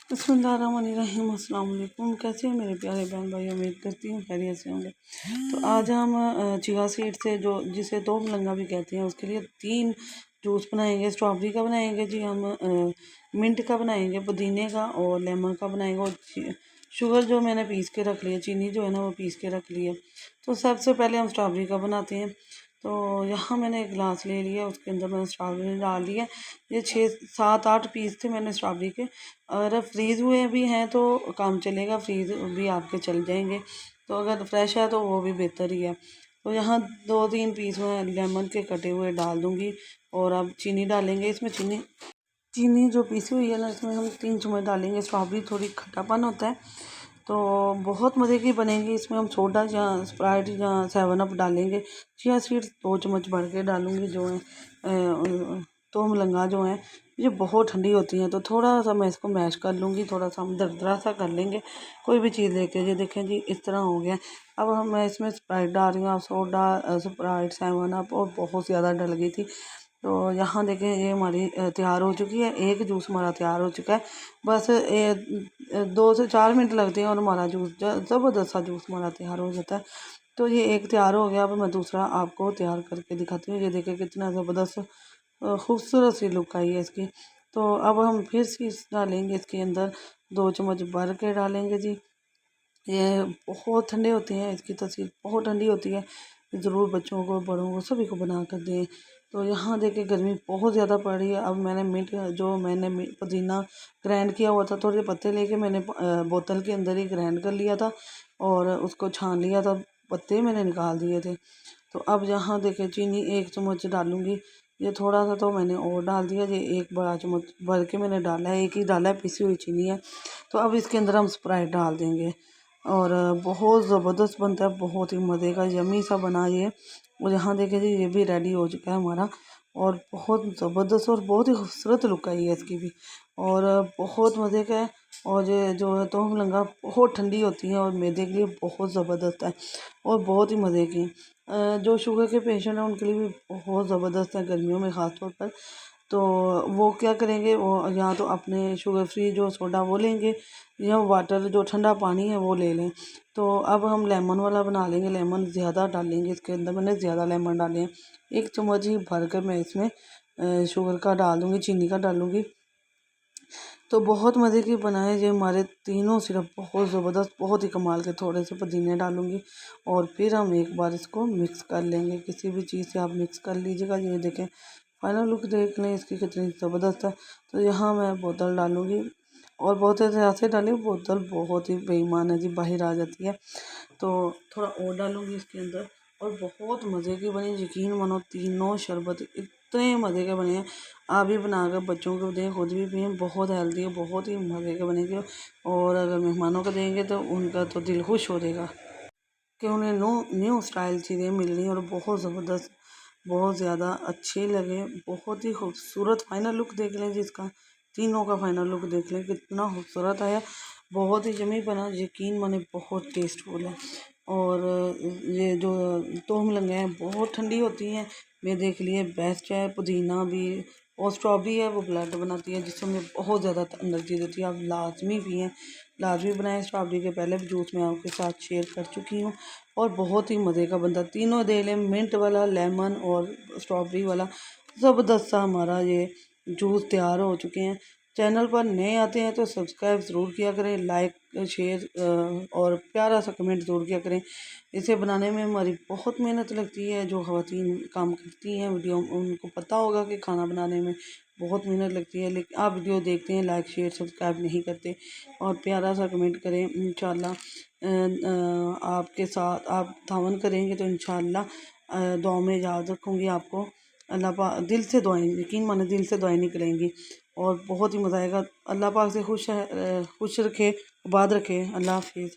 बिस्मिल्लाहिर्रहमानिर्रहीम। अस्सलाम वालेकुम। कैसे हैं मेरे प्यारे बहन भाई? उम्मीद करती हूँ खैरियत से होंगे। तो आज हम चिया सीड से जो जिसे दो मलंगा भी कहते हैं उसके लिए 3 जूस बनाएंगे। स्ट्रॉबेरी का बनाएंगे जी हम, मिंट का बनाएंगे, पुदीने का और लेमन का बनाएंगे। और शुगर जो मैंने पीस के रख लिया, चीनी जो है ना वो पीस के रख लिया। तो सबसे पहले हम स्ट्रॉबेरी का बनाते हैं। तो यहाँ मैंने एक गिलास ले लिया, उसके अंदर मैंने स्ट्रॉबेरी डाल दिया। ये 6 7 8 पीस थे मैंने स्ट्रॉबेरी के। अगर फ्रीज़ हुए भी हैं तो काम चलेगा, फ्रीज़ भी आपके चल जाएंगे। तो अगर फ्रेश है तो वो भी बेहतर ही है। तो यहाँ 2 3 पीस मैं लेमन के कटे हुए डाल दूँगी। और अब चीनी डालेंगे इसमें। चीनी चीनी जो पीसी हुई है ना इसमें हम 3 चम्मच डालेंगे। स्ट्रॉबेरी थोड़ी खट्टापन होता है तो बहुत मज़े की बनेगी। इसमें हम सोडा या स्प्राइट या 7 अप डालेंगे। चिया सीड्स 2 चम्मच भर के डालूँगी जो है। तो मलंगा जो है ये बहुत ठंडी होती हैं तो थोड़ा सा मैं इसको मैश कर लूँगी, थोड़ा सा हम दरदरा सा कर लेंगे। कोई भी चीज़ लेके ये देखें जी इस तरह हो गया। अब मैं इसमें स्प्राइट डाल रही हूँ। सोडा, स्प्राइट, 7 अप और बहुत ज़्यादा डल गई थी। तो यहाँ देखें ये हमारी तैयार हो चुकी है। एक जूस हमारा तैयार हो चुका है। बस 2 से 4 मिनट लगते हैं और हमारा जूस ज़बरदस्त सा जूस हमारा तैयार हो जाता है। तो ये एक तैयार हो गया। अब मैं दूसरा आपको तैयार करके दिखाती हूँ। ये देखें कितना ज़बरदस्त खूबसूरत सी लुक आई है इसकी। तो अब हम फिर से डालेंगे इसके अंदर 2 चम्मच भर के डालेंगे जी। ये बहुत ठंडे होते हैं, इसकी तसीर बहुत ठंडी होती है। ज़रूर बच्चों को, बड़ों को, सभी को बना कर दें। तो यहाँ देखिए गर्मी बहुत ज़्यादा पड़ रही है। अब मैंने पुदीना ग्राइंड किया हुआ था, थोड़े पत्ते लेके मैंने बोतल के अंदर ही ग्राइंड कर लिया था और उसको छान लिया था। पत्ते मैंने निकाल दिए थे। तो अब यहाँ देखिए चीनी 1 चम्मच डालूँगी। ये थोड़ा सा तो मैंने और डाल दिया। ये एक बड़ा चम्मच भर के मैंने डाला है, एक ही डाला है, पिसी हुई चीनी है। तो अब इसके अंदर हम स्प्राइट डाल देंगे और बहुत ज़बरदस्त बनता है, बहुत ही मज़े का यमी सा बना ये। और यहाँ देखिए जी ये भी रेडी हो चुका है हमारा और बहुत ज़बरदस्त और बहुत ही खूबसूरत लुक आई है इसकी भी और बहुत मज़े का है। और ये जो है तो मलंगा बहुत ठंडी होती है और मैदे के लिए बहुत ज़बरदस्त है और बहुत ही मज़े की है। जो शुगर के पेशेंट हैं उनके लिए भी बहुत ज़बरदस्त है गर्मियों में ख़ास तौर पर। तो वो क्या करेंगे, वो या तो अपने शुगर फ्री जो सोडा वो लेंगे या वाटर जो ठंडा पानी है वो ले लें। तो अब हम लेमन वाला बना लेंगे। लेमन ज़्यादा डालेंगे इसके अंदर, मैंने ज़्यादा लेमन डाले हैं। 1 चम्मच ही भर कर मैं इसमें शुगर का डाल दूँगी, चीनी का डालूँगी। तो बहुत मज़े की बनाए ये हमारे तीनों सिरप बहुत ज़बरदस्त, बहुत ही कमाल के। थोड़े से पुदीने डालूँगी और फिर हम एक बार इसको मिक्स कर लेंगे। किसी भी चीज़ से आप मिक्स कर लीजिएगा। ये देखें फाइनल लुक देख लें इसकी कितनी ज़बरदस्त है। तो यहाँ मैं बोतल डालूँगी और बहुत ऐसे डाली बोतल बहुत ही बेईमान है जी, बाहर आ जाती है। तो थोड़ा और डालूँगी इसके अंदर और बहुत मज़े की बनी। यकीन मानो तीनों शरबत इतने मज़े के बने हैं। आप भी बनाकर बच्चों को दें, खुद भी पिएं। बहुत हेल्दी है, बहुत ही मज़े के बनेंगे और अगर मेहमानों को देंगे तो उनका तो दिल खुश हो जाएगा कि उन्हें न्यू स्टाइल चीज़ें मिल रही हैं और बहुत ज़बरदस्त, बहुत ज़्यादा अच्छी लगे। बहुत ही खूबसूरत फाइनल लुक देख लें जिसका, तीनों का फाइनल लुक देख लें कितना खूबसूरत आया। बहुत ही यम्मी बना, यकीन माने बहुत टेस्टफुल है। और ये जो तो मलंगा हैं बहुत ठंडी होती हैं, मैदे के लिए बेस्ट है। पुदीना भी और स्ट्रॉबेरी है वो ब्लड बनाती है जिसमें बहुत ज़्यादा एनर्जी देती है। आप लाजमी पिएँ, लाजमी बनाएं। स्ट्रॉबेरी के पहले भी जूस मैं आपके साथ शेयर कर चुकी हूँ और बहुत ही मज़े का बनता। तीनों दे लें, मिंट वाला, लेमन और स्ट्रॉबेरी वाला। ज़बरदस्त सा हमारा ये जूस तैयार हो चुके हैं। चैनल पर नए आते हैं तो सब्सक्राइब ज़रूर किया करें, लाइक शेयर और प्यारा सा कमेंट ज़रूर किया करें। इसे बनाने में हमारी बहुत मेहनत लगती है। जो ख़वातीन काम करती हैं वीडियो, उनको पता होगा कि खाना बनाने में बहुत मेहनत लगती है। लेकिन आप वीडियो देखते हैं, लाइक शेयर सब्सक्राइब नहीं करते और प्यारा सा कमेंट करें। इंशाल्लाह आपके साथ आप तावन करेंगे तो इंशाल्लाह दुआ में याद रखूँगी आपको। अल्लाह पाक दिल से दुआएं, यकीन माने दिल से दुआएं निकलेंगी और बहुत ही मज़ा आएगा। अल्लाह पाक से खुश रखे, आबाद रखे। अल्लाह हाफिज़।